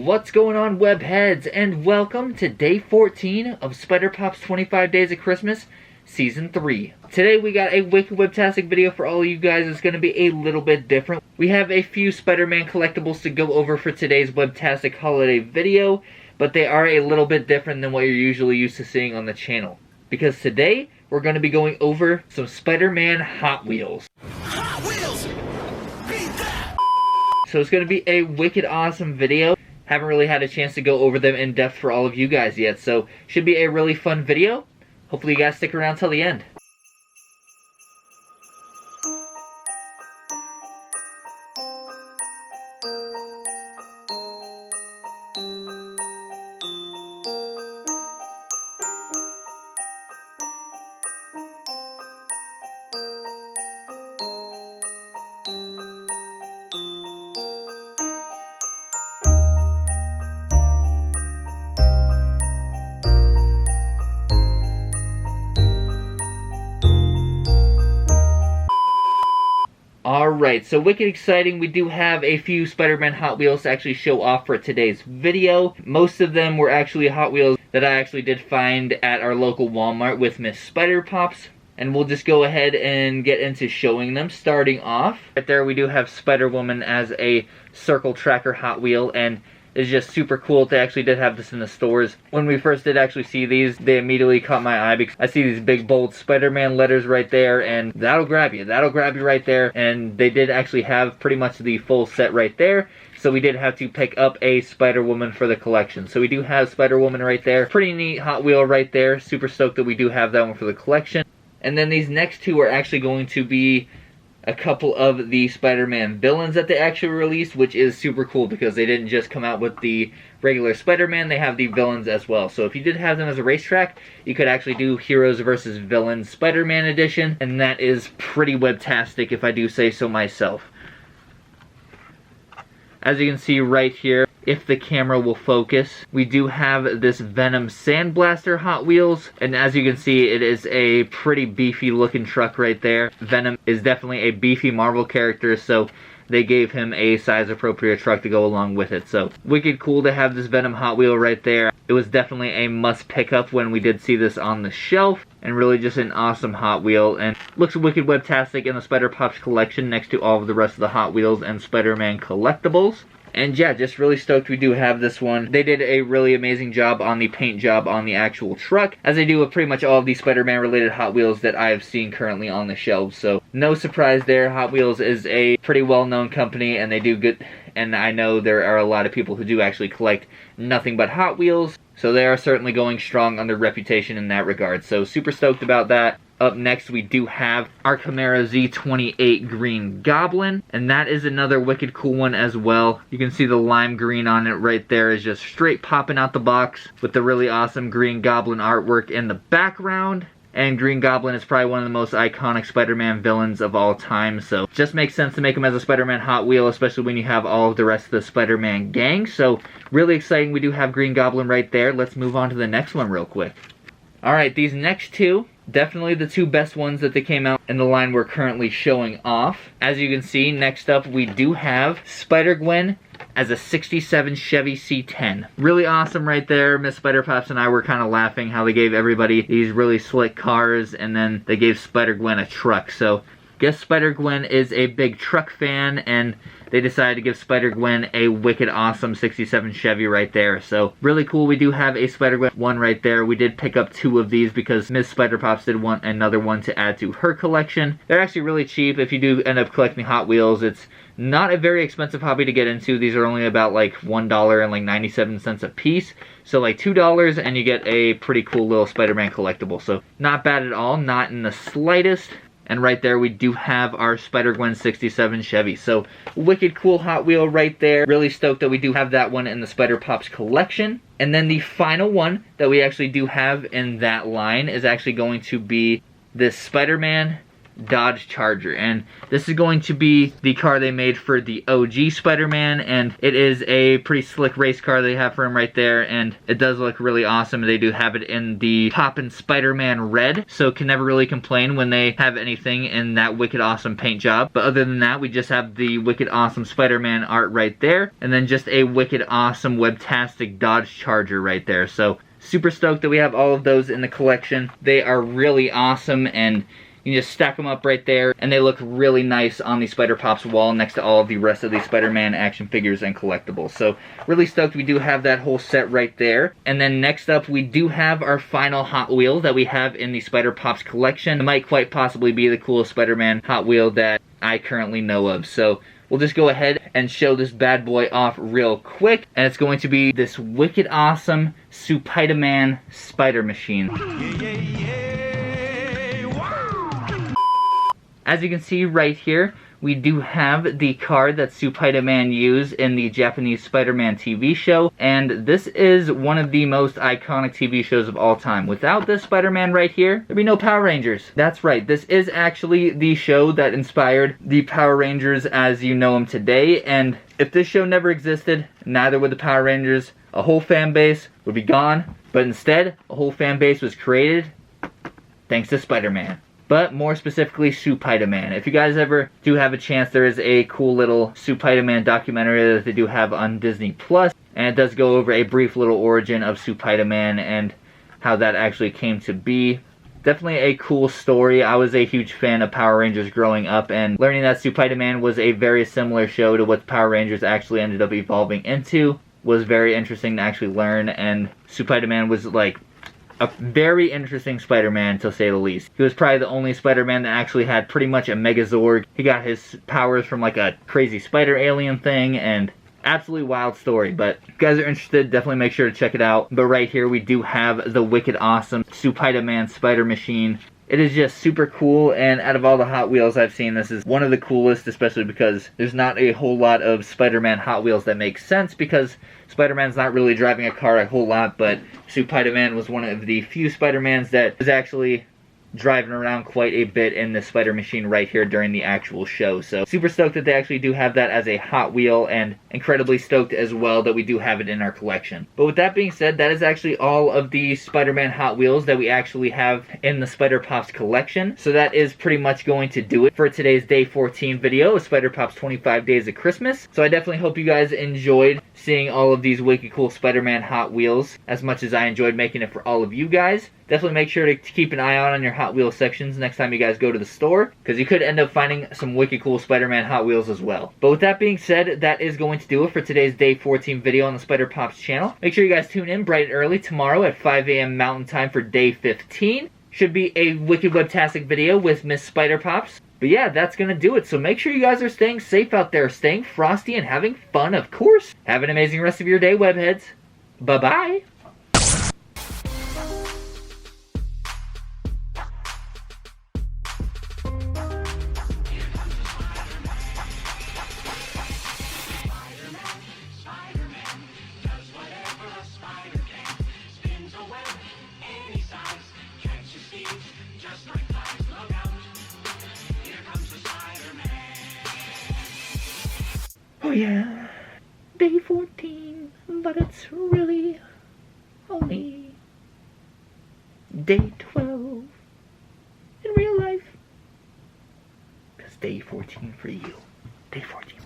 What's going on, webheads, and welcome to day 14 of Spider-Pop's 25 Days of Christmas, Season 3. Today we got a wicked webtastic video for all of you guys. It's going to be a little bit different. We have a few Spider-Man collectibles to go over for today's webtastic holiday video, but they are a little bit different than what you're usually used to seeing on the channel. Because today, we're going to be going over some Spider-Man Hot Wheels. Hot Wheels! Beat that! So it's going to be a wicked awesome video. Haven't really had a chance to go over them in depth for all of you guys yet, so should be a really fun video. Hopefully you guys stick around till the end. Alright, so wicked exciting. We do have a few Spider-Man Hot Wheels to actually show off for today's video. Most of them were actually Hot Wheels that I actually did find at our local Walmart with Miss Spider-Pops. And we'll just go ahead and get into showing them. Starting off, right there we do have Spider-Woman as a circle tracker Hot Wheel, and it's just super cool. They actually did have this in the stores. When we first did actually see these, they immediately caught my eye because I see these big bold Spider-Man letters right there, and that'll grab you. That'll grab you right there. And they did actually have pretty much the full set right there. So we did have to pick up a Spider-Woman for the collection. So we do have Spider-Woman right there. Pretty neat Hot Wheel right there. Super stoked that we do have that one for the collection. And then these next two are actually going to be a couple of the Spider-Man villains that they actually released, which is super cool because they didn't just come out with the regular Spider-Man, they have the villains as well. So if you did have them as a racetrack, you could actually do Heroes versus Villains Spider-Man edition, and that is pretty webtastic if I do say so myself. As you can see right here, if the camera will focus, we do have this Venom Sandblaster Hot Wheels, and as you can see, it is a pretty beefy looking truck right there. Venom is definitely a beefy Marvel character, so they gave him a size appropriate truck to go along with it. So wicked cool to have this Venom Hot Wheel right there. It was definitely a must pick up when we did see this on the shelf, and really just an awesome Hot Wheel, and looks wicked webtastic in the Spider-Pops collection next to all of the rest of the Hot Wheels and Spider-Man collectibles. And yeah, just really stoked we do have this one. They did a really amazing job on the paint job on the actual truck, as they do with pretty much all of the Spider-Man related Hot Wheels that I have seen currently on the shelves. So no surprise there. Hot Wheels is a pretty well-known company, and they do good. And I know there are a lot of people who do actually collect nothing but Hot Wheels, so they are certainly going strong on their reputation in that regard. So super stoked about that. Up next, we do have our Chimera Z28 Green Goblin, and that is another wicked cool one as well. You can see the lime green on it right there is just straight popping out the box with the really awesome Green Goblin artwork in the background. And Green Goblin is probably one of the most iconic Spider-Man villains of all time, so it just makes sense to make him as a Spider-Man Hot Wheel, especially when you have all of the rest of the Spider-Man gang. So really exciting we do have Green Goblin right there. Let's move on to the next one real quick. Alright, these next two, definitely the two best ones that they came out in the line we're currently showing off. As you can see, next up we do have Spider-Gwen as a 67 Chevy C10. Really awesome right there. Miss Spider-Pops and I were kind of laughing how they gave everybody these really slick cars, and then they gave Spider-Gwen a truck. So guess Spider-Gwen is a big truck fan, and they decided to give Spider-Gwen a wicked awesome 67 Chevy right there. So really cool. We do have a Spider-Gwen one right there. We did pick up two of these because Miss Spider-Pops did want another one to add to her collection. They're actually really cheap. If you do end up collecting Hot Wheels, it's not a very expensive hobby to get into. These are only about like $1 and like 97 cents a piece. So like $2 and you get a pretty cool little Spider-Man collectible. So not bad at all, not in the slightest. And right there we do have our Spider-Gwen 67 Chevy. So wicked cool Hot Wheel right there. Really stoked that we do have that one in the Spider-Pops collection. And then the final one that we actually do have in that line is actually going to be this Spider-Man Dodge Charger, and this is going to be the car they made for the OG Spider-Man, and it is a pretty slick race car they have for him right there, and it does look really awesome. They do have it in the Poppin' Spider-Man red, so can never really complain when they have anything in that wicked awesome paint job. But other than that, we just have the wicked awesome Spider-Man art right there, and then just a wicked awesome webtastic Dodge Charger right there. So super stoked that we have all of those in the collection. They are really awesome, and you just stack them up right there, and they look really nice on the Spider Pops wall next to all of the rest of the Spider-Man action figures and collectibles. So really stoked we do have that whole set right there. And then next up, we do have our final Hot Wheel that we have in the Spider Pops collection. It might quite possibly be the coolest Spider-Man Hot Wheel that I currently know of. So we'll just go ahead and show this bad boy off real quick. And it's going to be this wicked awesome Spider-Man Spider Machine. As you can see right here, we do have the card that Spider-Man used in the Japanese Spider-Man TV show, and this is one of the most iconic TV shows of all time. Without this Spider-Man right here, there'd be no Power Rangers. That's right, this is actually the show that inspired the Power Rangers as you know them today, and if this show never existed, neither would the Power Rangers. A whole fan base would be gone, but instead, a whole fan base was created thanks to Spider-Man. But more specifically, Spider-Man. If you guys ever do have a chance, there is a cool little Spider-Man documentary that they do have on Disney+, and it does go over a brief little origin of Spider-Man and how that actually came to be. Definitely a cool story. I was a huge fan of Power Rangers growing up, and learning that Spider-Man was a very similar show to what Power Rangers actually ended up evolving into was very interesting to actually learn, and Spider-Man was like a very interesting Spider-Man, to say the least. He was probably the only Spider-Man that actually had pretty much a Megazord. He got his powers from like a crazy spider alien thing, and absolutely wild story. But if you guys are interested, definitely make sure to check it out. But right here we do have the wicked awesome Spider-Man Spider Machine. It is just super cool, and out of all the Hot Wheels I've seen, this is one of the coolest, especially because there's not a whole lot of Spider-Man Hot Wheels that make sense, because Spider-Man's not really driving a car a whole lot, but Spider-Man was one of the few Spider-Mans that was actually driving around quite a bit in the Spider Machine right here during the actual show. So super stoked that they actually do have that as a Hot Wheel, and incredibly stoked as well that we do have it in our collection. But with that being said, that is actually all of the Spider-Man Hot Wheels that we actually have in the Spider Pops collection. So that is pretty much going to do it for today's Day 14 video of Spider Pops 25 Days of Christmas. So I definitely hope you guys enjoyed seeing all of these wicked cool Spider-Man Hot Wheels as much as I enjoyed making it for all of you guys. Definitely make sure to keep an eye out on your Hot Wheels sections next time you guys go to the store, because you could end up finding some wicked cool Spider-Man Hot Wheels as well. But with that being said, that is going to do it for today's Day 14 video on the Spider Pops channel. Make sure you guys tune in bright and early tomorrow at 5 a.m. Mountain Time for Day 15. Should be a wicked webtastic video with Miss Spider Pops. But yeah, that's going to do it. So make sure you guys are staying safe out there, staying frosty, and having fun, of course. Have an amazing rest of your day, webheads. Bye-bye. Oh yeah, Day 14, but it's really only Day 12 in real life. Because Day 14 for you, Day 14